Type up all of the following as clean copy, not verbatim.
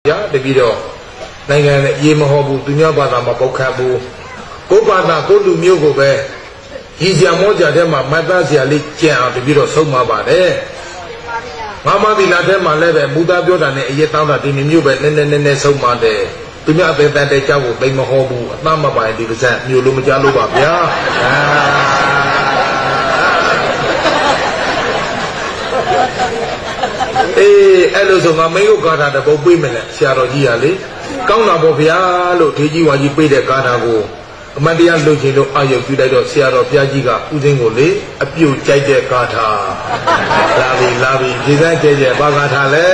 Ya, debido dengan ye mahabu dunia pada mabuk kabu, ko pada ko dunia ko be, hijau mau jadi mah mata sialik cia debido semua pada. Mama bila ada malah be muda biar dan ye tahu dah ini new be nene semua deh. Dunia ada jauh, tapi mahabu nama baik di besar new lu menjalu bab ya. Elo so ngamayo kata ada bau pui mana siapa dia le, kau nak bau pia lo teji wajib pui dek kata ko, kemudian lo jelo ayo kita itu siapa pia jika ujung ko le, apiu cai dek kata, labi, jika cai apa kata le,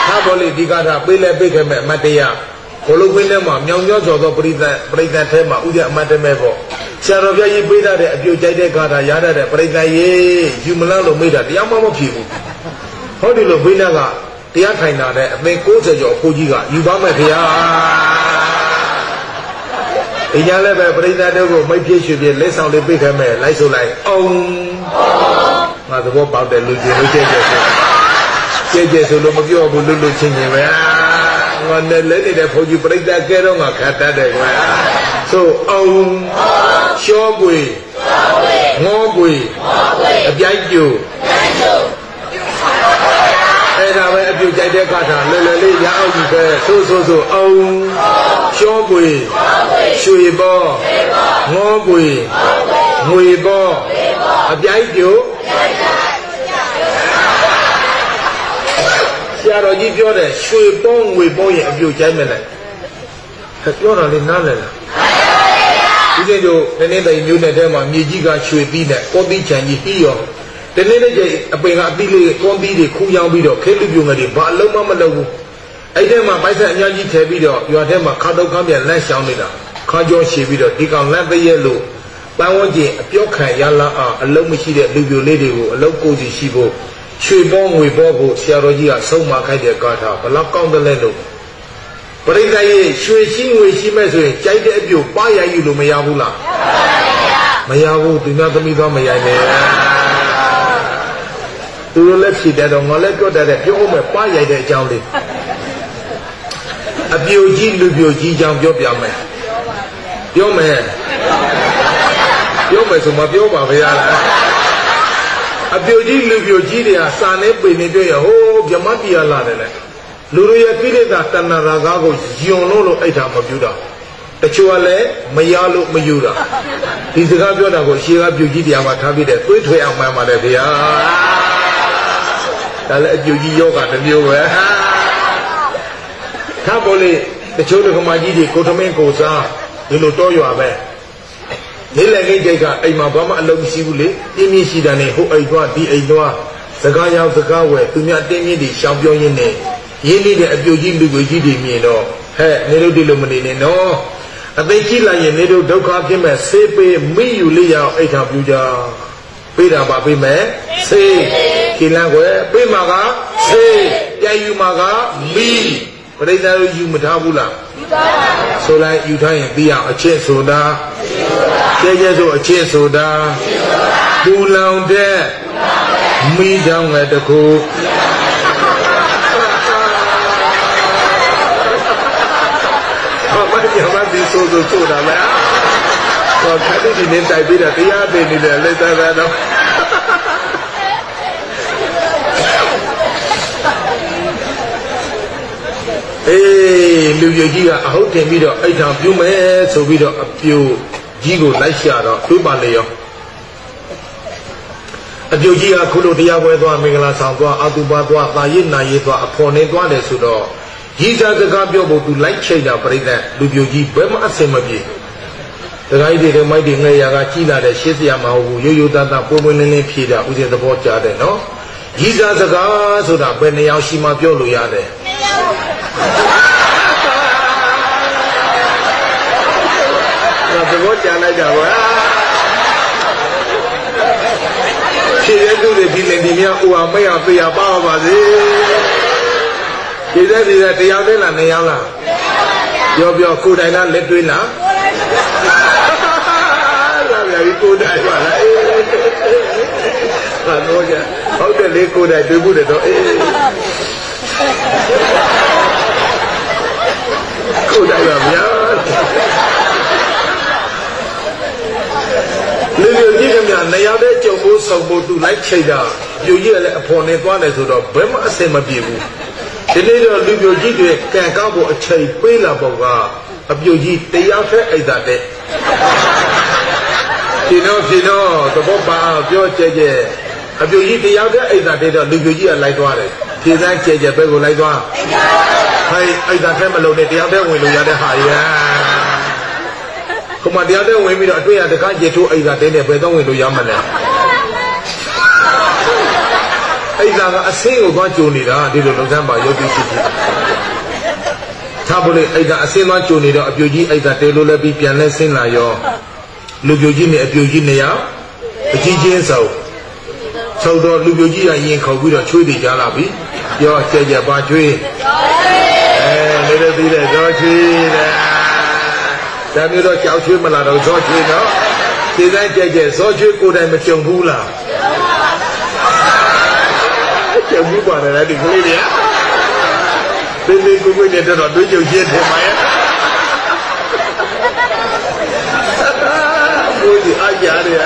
tak boleh dikata pui le pui kemek mati ya, kalau pui le mah nyong jodoh perintah tema ujak mati mebo. Siapa pia ye pui dah dek apiu cai dek kata ya dah dek perintah ye, jumlah lo meda dia mau piu. Hodi lo bina ga tiap hari nada, mereka saja puji ga, yuba mereka. Ini adalah berita itu, mereka sudah lesang lebih kami, lesu lay, nggak tahu apa dah lucu, je solo mungkin apa lucu cingin, nggak nelayan ini puji berita kero nggak kata deh, so syobui, ngobui, abjaju. Ada apa apiu jadi kata, lele ya ayu ke, so, syobui, syuibo, ngobui, nguibo, abjaju. Siapa lagi biar deh, syuibo, nguibo yang apiu jadi mana? Biar ada nala lah. Ini tu, nenek dah ini nenek mah mijiga syuibi deh, kopi janji hiyo. Dan ini je apa yang abili kombi di kuyang bido, kelu biungan di balau mama lagu. Ada mah pasal nyanyi terbido, yang ada mah kado kami yang lain siang ni dah, kajo si bido, di kang lain berjelu. Bawang je apiokai yalla alau mesti dia lubiu lady go, alau kozi sibo, cui bong we bogo siapa dia semua kai dia kata, belakang terlalu. Perintah ye cui sing we si mesui, cai dia apio, payah yulu mayahu lah. Mayahu dunia demi dua mayai ni. Dulu lepsi dah dong, ngolek kau dah dah, pion me payah dah jauh ni. Abioji lubioji jauh pion me, semua pion apa ya lah. Abioji lubioji dia, sana bini dia, oh pion mati Allah ni. Lulu ya pilih dah tanah raga ko, jono lo aida majuda. Kecuali mayalu mayura. Di segala pion aku, siapa abioji dia macam dia, tu yang mana dia. Kalau ajuji yoga dan yoga, tak boleh. Kecuali kemaji di kota Mengkosa, dulu toyo apa? Ni lagi jaga, ay mabama alam si boleh. Ini si dah ni, ho ay dua, di ay dua. Segala we, dunia ini di champion ini. Ini dia ajuji lugu di ni no. He, ni lu di lu meni ni no. Tapi kila ye ni lu doka kime sepe miyu liya ay champion. Pira apa pime? Se. Kilang gue, pemaga, yayu maga, mi. Perintah you muthabula. Solai you tanya dia aceh soda, dia tu aceh soda, pulang deh, mi jang ada ku. Apa dia mati soda lah. Kalau kali di nentai bida dia ada ni dah letak dah. Lưu gì à, hậu thiên bị đó, ai thằng phiêu mẹ, số bị đó, phiêu gì cũng lại xả đó, đối bàn này yo. Phiêu gì à, khu lô địa quay toa, mình là sang toa, atuba toa, ta yên na yên toa, phò nên toa để số đó. Gì ra cái cam phiêu bộ tu lại chơi nào, phải đấy, lưu gì bởi mà xem mà gì. Cái gì thì mấy đứa người à, chỉ là để xếp ra mà hậu yo ta phô bên này phi ra, uống được bao giờ đấy nó. Gì ra cái số đó bên này ao xí mà phiêu lùi ra đấy. Tôi có trả lại chào quá. Khi đến tôi thì lên thì nhau ua mấy học bây giờ bao mà gì. Khi đến thì áo đấy là này áo là. Do cô đại là lên tuyên nào. Là cô đại mà lại. Nói kìa, không thể lấy cô đại tôi bút để đó. Cô đại là nhớ nếu như như cái nhà này để chồng bố sống bố tu lấy chơi đó dù như là phò này qua này rồi đó bởi mà xem mà bị vụ thế nên là nếu như như vậy càng cao bộ chơi quê là bảo gà ấp dù gì tây áo thế ấy là đấy thì nó tôi bảo bàပြောchơi chơi ấp dù gì tây áo thế ấy là đấy đó nếu như là lấy qua đấy thì ra chơi chơi bây giờ lấy qua hay ấy là thế mà lâu này tây áo thế người lâu nhà đấy hại à không mà tây thế người mình đãတွေ့là cái gì thu ấy là thế này bây giờ người lâu nhà mình này ấy là cái sinh của con chú này đó đi được lâu năm bao nhiêu tiềnถ้าบริไอ้ดาเส้นว่าจูนี่ดอกอภิวจีไอ้ดาเตลูเลปีเปลี่ยนเลยเส้นลายอลูกอภิวจีเนี่ยอภิวจีเนี่ยอจีเจนเสาดอลูกอภิวจีอ่ะยิงเขาပြီးတော့ช่วยดีจ้าล่ะพี่ย่อเจ๊ๆบ่ช่วยนี่ได้ดีเลยก็ช่วยนะแต่မျိုးတော့ကြောက်ช่วยမလားတော့ช่วยเนาะဒီတိုင်းเจ๊ๆช่วยကိုယ်တိုင်မကြုံဘူးလားကြုံဘူးပါတယ်ဒီကလေးเนี่ยဒီလေးကိုကိုနေတဲ့တော့တွေးကြည့်တယ်မှာရဘိုးကြီးအားရတယ်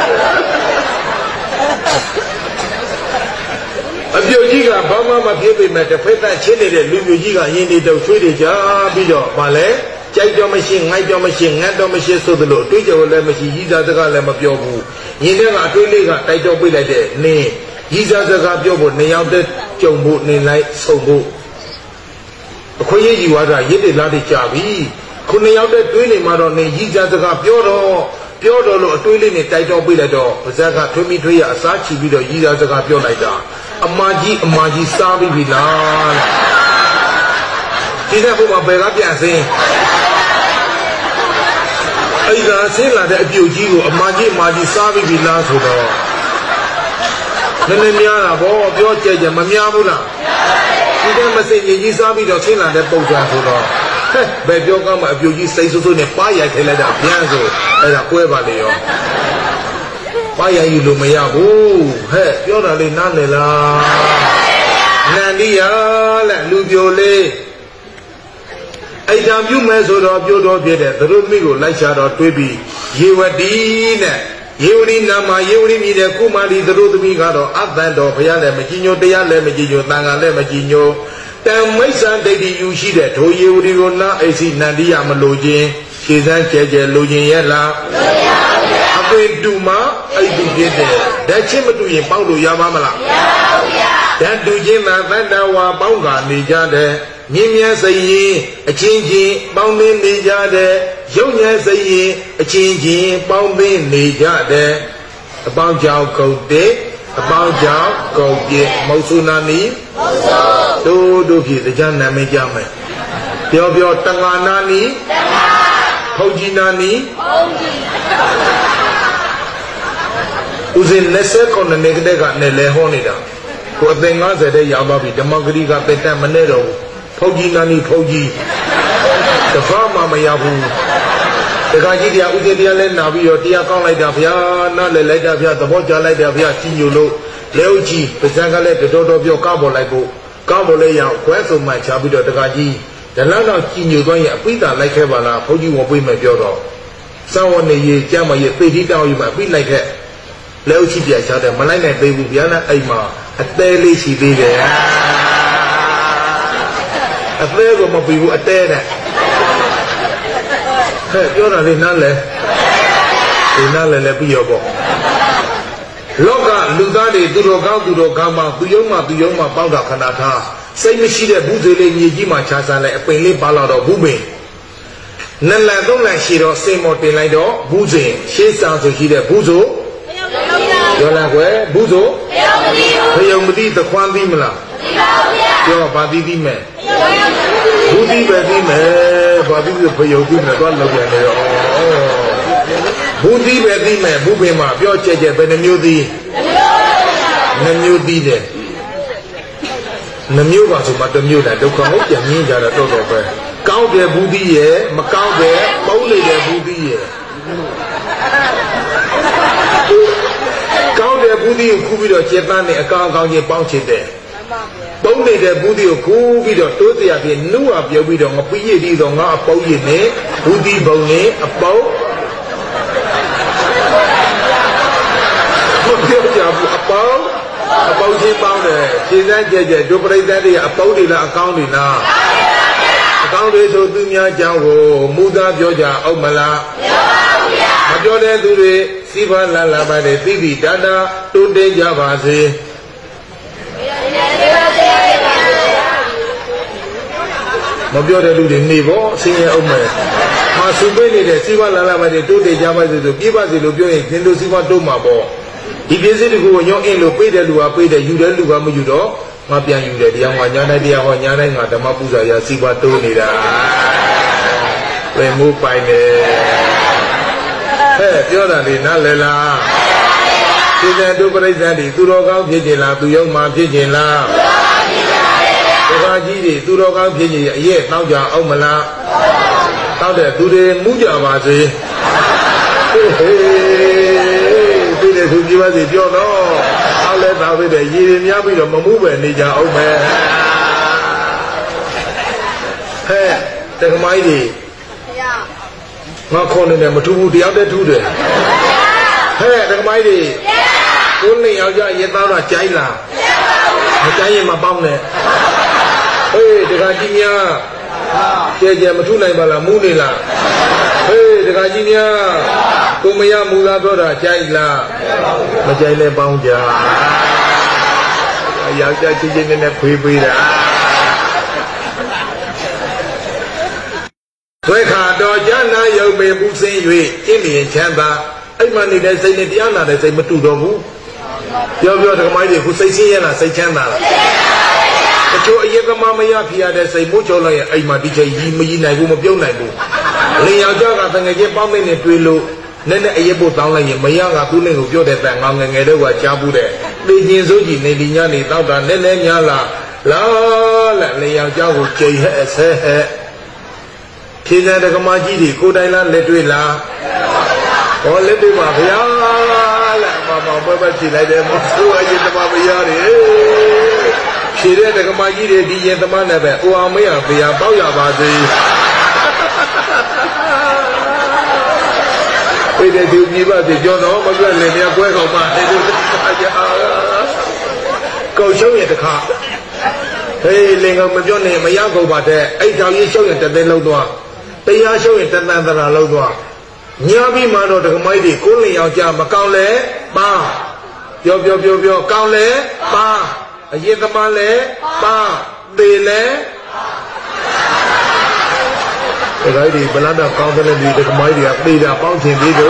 အပြုတ်ကြီးကဘာမှမဖြစ်ပေမဲ့တစ်ဖက်သက်ချင်းနေတဲ့လူမျိုးကြီးကရင်းနေတော့ဆွေးတွေကြပြီးတော့ဗာလဲကြိုက်တော့မရှိငိုက်တော့မရှိငတ်တော့မရှိဆိုသလိုအတွေးကြော်လည်းမရှိကြီးစားစကားလည်းမပြောဘူးရင်းထဲကအတွေးလေးကတိုက်တော့ပြလိုက်တဲ့နင်းကြီးစားစကားပြောဖို့နေရောက်တဲ့ကြုံဖို့နေလိုက်ဆုံဖို့အခွင့်အရေးယူသွားတာရစ်တွေလားတွေကြာပြီခုနှစ်ယောက်တည်းတွေးနေမှတော့နေကြီးစားစကားပြောတော့လို့အတွေးလေးနဲ့တိုက်တော့ပြလိုက်တော့ပါဇက်ကထွေးမိထွေးရအစားချီပြီးတော့ကြီးစားစကားပြောလိုက်တာအမကြီးစားပြီးပြီလားဒီတဲ့ဘုမဘယ်ကပြန်စင်းအဲ့ဒါဆင်းလာတဲ့အပြုတ်ကြီးကိုအမကြီးစားပြီးပြီလားဆိုတော့နည်းနည်းများတာဗောပြောကြဲမများဘူးလားဒီတဲ့မစိတ်ကြီးစားပြီးတော့ဆင်းလာတဲ့ပုံစံဆိုတော့ဘယ်ပြောကမှအပြုတ်ကြီးစိတ်ဆိုးဆိုးနဲ့ပါရိုက်ထဲလိုက်တာပြန်ဆိုအဲ့ဒါကွဲပါလေရောပါရိုက်ယူလို့မရဘူးပြောတာလေးနားလည်လားနန္ဒီရလက်လူပြိုလေးအဲ့ဒါပြုမဲ့ဆိုတော့ပြိုတော့ပြတဲ့သူတို့မိကိုလိုက်ရှာတော့တွေးပြီးရေဝတီနဲ့ယေဝရီနာမယေဝရီမြည်တဲ့ကုမာရီသူတို့သမီးကတော့အသံတော်ဘုရားလည်းမကြည်ညိုတရားလည်းမကြည်ညိုတန်ခါလည်းမကြည်ညိုတံမိစ္ဆန်ဒိဋ္ဌိယူရှိတဲ့ထိုယေဝရီကိုနာအိစီနန္ဒီယမလို့ခြင်းခြေစမ်းကျဲကျဲလိုခြင်းရဲ့လားအပင်တူမအဲ့တူဖြစ်တဲ့ဓာတ်ချင်းမတူရင်ပေါက်လို့ရပါမလားမရပါဘူးဗျာဓာတ်တူခြင်းမှာသတ္တဝါပေါင်းကနေကြတဲ့မြင်းမြတ်စိရင်အချင်းချင်းပေါင်းသင်းနေကြတဲ့ရုပ်ဉာဏ်စိရင်အချင်းချင်းပေါင်းသင်းနေကြတဲ့အပေါင်းကြောင့်ကုန်တဲ့အပေါင်းကြောင့်ကုန်ပြမௌဆုနာနီတို့ဖြင့်တရားနာမည်ကြမယ်ပြောတန်ဃာနာနီဖုန်ကြီးနာနီဦးဇင်း20ခုနှစ်ကတည်းကနေလဲဟောနေတာကိုအသိ50တဲ့ရောက်သွားပြီဓမ္မဂရိကပိတ္တမနဲ့တော့ဖုန်ကြီးနာနီဖုန်ကြီးတဖာမှမရဘူးတခါကြီးတရားဥဒေတရားလဲနာပြီးတော့တရားကောင်းလိုက်တာဗျာနားလဲလိုက်တာဗျာသဘောကျလိုက်တာဗျာကြီးညိုလို့လဲဥကြီးပဇံကလည်းတော်ပြောကောက်ပေါ်လိုက်ဖို့ကောက်ပေါ်လဲရအောင်ခွဲဆုံမှချပြီးတော့တခါကြီးဒလန်းတော့ကြီးညိုသွားရင်အပိတာလိုက်ခဲ့ပါလားဘုန်းကြီးဝင်ပြေးမယ်ပြောတော့စောင်းဝနေရေကြမ်းမရေပိဋိတောင်းယူမှအပိလိုက်ခဲ့လဲဥကြီးပြချတယ်မလိုက်နိုင်သေးဘူးဗျာနဲ့အိမ်မှာအသေးလေးရှိသေးတယ်အသေးကိုမပြီးဘူးအသေးနဲ့ပြောတာလေးနားလဲဒီနားလဲပြီးရောပေါ့လောကလူသားတွေသူတော်ကောင်းမှသူယုံမှပေါက်တာခဏထားစိတ်မရှိတဲ့ဘူးသေးလေးမြေကြီးမှာခြားစားလိုက်အပင်လေးပါလာတော့ဘူးပင်နှစ်လန်သုံးလန်ရှိတော့စိတ်မော်တင်လိုက်တော့ဘူးစဉ်ရှေးစာဆိုရှိတဲ့ဘူးဆိုပြောလာကွယ်ဘူးဆိုဖယုံမသိသခွမ်းသိမလားပြောပါသိမယ်ဘူးသိပဲသိမယ်ဘာသိဖယုံသိမယ်တော့လောက်ပြန်နေရောဘူးသိပဲသိမယ်ဘူးပင်မှာပြောကြဲဘယ်နှမျိုးသိနှမျိုးသိတယ်နှမျိုးပါဆိုမှတစ်မျိုးတည်းဒုက္ခဟုတ်ပြန်မြင်ကြတာတော့ပဲကောင်းတယ်ဘူးသိရဲ့မကောင်းတယ်ပုံးနေတဲ့ဘူးသိရဲ့ကောင်းတယ်ဘူးသိကိုခုပြီးတော့ကျေပန်းနဲ့အကောင်းချင်းပေါင်းချစ်တယ်ပုံ ပေါင်းနေတဲ့ဘူးဒီကိုခူးပြီးတော့တိုးစရာပြနုဝပြုတ်ပြီးတော့ငပိရည်ပြီးတော့ငါအပေါင်းရည်နဲ့ဘူးဒီဘုံနဲ့အပေါင်းပြောကြဘူးအပေါင်းချင်းပေါင်းတယ်ခြေစမ်းကြဲကြဲဒုပရိသတ်တွေအပေါင်းတွေလားအကောင်းတွေလားအကောင်းတွေဆိုသူများကြောင့်ကိုမူသားပြောကြအောင်မလားမပြောတဲ့သူတွေစီးပွားလာလာပါတယ်သိသိတာတာတွန်းတင်ကြပါစေမပြောတဲ့လူတွေနေဖို့ဆင်းရဲအောင်မယ်မဆူပေးနေတဲ့စီးပွားလာလာပါတယ်တွန်းတင်ကြပါစေဆိုပြပါစေလို့ပြောရင်သင်တို့စီးပွားတိုးမှာပေါ့ဒီပြည့်စုံတကူကိုညောင်းအင်းလို့ပေးတဲ့လူကပေးတယ်ယူတဲ့လူကမယူတော့ငါပြန်ယူတယ်တရားဟောညာတိုင်းတရားဟောညာတိုင်းငါဓမ္မပူဇာရစီးပွားတိုးနေတာဘယ်မှုပိုင်နေဟဲ့ပြောတာလေနားလည်လားဒီတဲ့ဒုပရိသတ်တွေသူတော်ကောင်းဖြစ်ခြင်းလားသူယုံမှဖြစ်ခြင်းလားဒကာကြီးတွေသူတော်ကောင်းဖြစ်ခြင်းအရဲ့တောက်ကြအောင်မလားတောက်တဲ့သူတွေမူးကြပါစေဟေးဒီလေသူကြည့်ပါစေပြောတော့အောက်လဲသာပဲတဲ့ရေတွေများပြီးတော့မမှုပဲနေကြအောင်ပဲဟဲ့တက္ကမကြီးငါခေါ်နေတယ်မထူးဘူးတယောက်တည်းထူးတယ်ဟဲ့တက္ကမကြီးကိုယ်နဲ့ယောက်ျားရေသားတော့ကြိုင်းလားမကြိုင်းရင်မပေါင်းနဲ့ဟေးတက္ကကြီးများကြဲကြဲမထူးနိုင်ပါလားမူးနေလားဟေးတက္ကကြီးများကိုမရမူလားပြောတာကြိုက်လားမကြိုက်လဲပေါင်းကြယောက်ျားချင်းချင်းနဲ့ခွေးပေးတာသွေးခါတော်ကျမ်းနာယုံပေပူစင်း၍ကျင့်လျင်ချမ်းသာအဲ့မှနေတဲ့စိတ်နဲ့တရားနာတဲ့စိတ်မတူတော့ဘူးပြောဓမ္မကြီးခုစိတ်ဆင်းရဲလားစိတ်ချမ်းသာလားတချို့အယက်ကမမရဖြစ်ရတဲ့စိတ်မိုးချိုးလိုက်ရင်အဲ့မှဒီချိန်ကြီးမကြီးနိုင်ဘူးမပြုံးနိုင်ဘူးလင်ယောက်ျားကတငယ်ချင်းပေါင်းမိနဲ့တွေ့လို့နဲ့အရက်ဖို့တောင်းလိုက်ရင်မရကသူ့နဲ့ကိုပြောတဲ့တန်ငောင်းငယ်ငယ်တော့ကကြားဘူးတဲ့သိကျင်စိုးကြီးနေဒီညနေတောက်တာနဲ့လဲများလားလာလင်ယောက်ျားကိုကြိတ်ဟဲ့ဆဲဟဲ့ဖြေတဲ့ဓမ္မကြီးတွေကိုတိုင်လားလက်တွေ့လားဟောလက်တွေ့ပါဗျာလက်မပွဲကြည့်လိုက်တယ်မဆိုးအရင်တမမရတယ်ဖြေတဲ့ဓမ္မကြီးတွေဒီရင်တမနဲ့ပဲအိုအောင်မရဗျာပေါက်ရပါစေပြေတဲ့သူပြပါစေကြောတော့မပြတ်လည်းများကွဲကောင်ပါအဲ့ဒီကောက်ရှုံးရတခါဟေးလင်ကောင်မပြောနဲ့မရကုန်ပါတဲ့အဲ့ကြောင်ကြီးရှုံးရင်တသိန်းလုံးသွားတရားရှုံးရင်တသံတရာလုံးသွားညာပြီးမှတော့ဒကမိုက်တွေကိုယ်လင်ယောက်ျားမကောင်းလဲပါပြောကောင်းလဲပါအရင်သမားလဲပါသေလဲဒီကနေ့ဘလန်တော့ကောင်းတယ်ဒီဒကမိုက်တွေကသေတာပေါင်းချင်သေးတယ်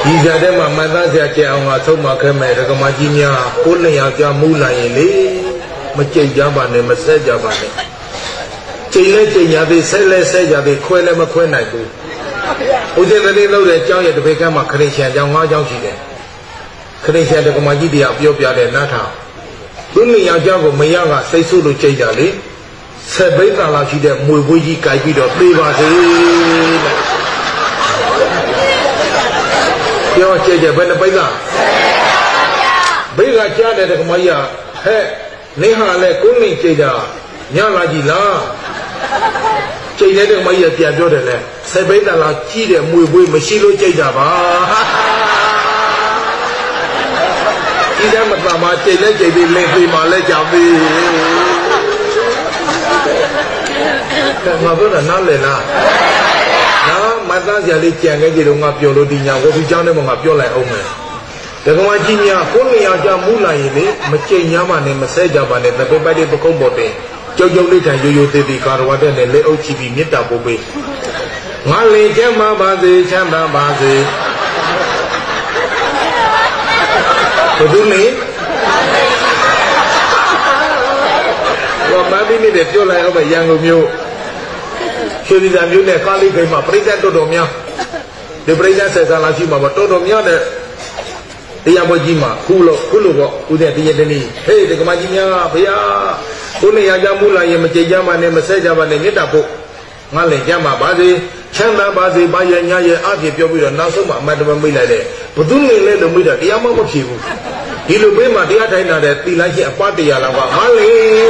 ဒီကြတဲ့မှာမသားကြကြအောင်ကသုံးမခဲမဲ့ဒကမကြီးများကိုယ်လင်ယောက်ျားမူးလာရင်လေမကြိတ်ကြပါနဲ့မဆက်ကြပါနဲ့ကျိန်လဲကျိန်ရသေးဆက်လဲဆက်ကြသေးခွဲလဲမခွဲနိုင်ဘူးဦးဇင်းတည်းလို့တဲ့ကျောင်းရဲ့တပည့်ကမှခရစ်ယာန်ကျောင်း၅ကျောင်းရှိတယ်ခရစ်ယာန်ဒကမကြီးတရားပြောပြတဲ့နားထောင်သူ့လင်ယောက်ျားကိုမရကစိတ်ဆိုးလို့ကြိတ်ကြလေဆက်ဘိတ်သာလာရှိတဲ့မွေပွေးကြီးကြိုက်ပြီးတော့ပြေးပါစေပြောကြည့်ကြဘယ်နှပိတ်ကဘိတ်ကကြားတဲ့ဒကမကြီးဟဲ့နေဟာလဲကိုယ်လင်ကြိတ်တာညလာကြည့်လားကြိတ်တဲ့ဒကမကြီးပြန်ပြောတယ်လေဆက်ဘိတ်သာလာကြီးတဲ့မွေပွေးမရှိလို့ကြိတ်တာပါဒီကမတမှာကြိတ်လဲကြိတ်ပြီးလင်သေးမှလဲကြောင်ပြီးငါပြောတာနားလည်လားနော်မသားစရာလေးကြံခဲ့ကြတော့ငါပြောလို့ဒီညာကိုဒီเจ้าနဲ့ငါပြောလိုက်အောင်မယ်ဒကမကြီးများကိုယ်လျာကြမူးလာရင်လေမကြိတ်ညာမှနဲ့မဆဲကြပါနဲ့တပည့်ပိုက်တဲ့ပကုံးပေါ်တင်ကြောက်ကြောက်လေးထိုင်ရိုးရိုးသေးသေးကာရဝတ်တဲ့နဲ့လက်အုပ်ချပြီးမေတ္တာပို့ပေးငါလင်ကျမ်းပါပါစေချမ်းသာပါစေဘယ်သူလဲဘာမှမပြီးနေတယ်ပြောလိုက်အောင်ပဲရန်ကုန်မြို့ရွှေပြည်သာမြို့နဲ့ကားလေးခိုင်မှာပြိဿတ်တော်များဒီပြိဿတ်ဆက်ဆံလာရှိမှာတော်တော်များတဲ့တရားပွဲကြီးမှာခုလို့ပေါ့ဦးတဲ့တရတနည်းဟေးဒကမကြီးများဘုရားကိုယ်နဲ့ရကြမှုလာရင်မကြိတ်ကြပါနဲ့မဆဲကြပါနဲ့မေတ္တာပို့ငါလည်းကြမ်းပါပါစေချမ်းသာပါစေပါရညာရဲ့အဖြစ်ပြောပြီးတော့နောက်ဆုံးမှအမတ်တမမိတ်လိုက်တယ်ဘသူနဲ့လဲလို့မိတာတရားမှမဖြစ်ဘူး ဒီလိုဘေးမှာတရားထိုင်တာတဲ့တိလိုက်ချင်းအပတ်တရားလောက်ပါမလေး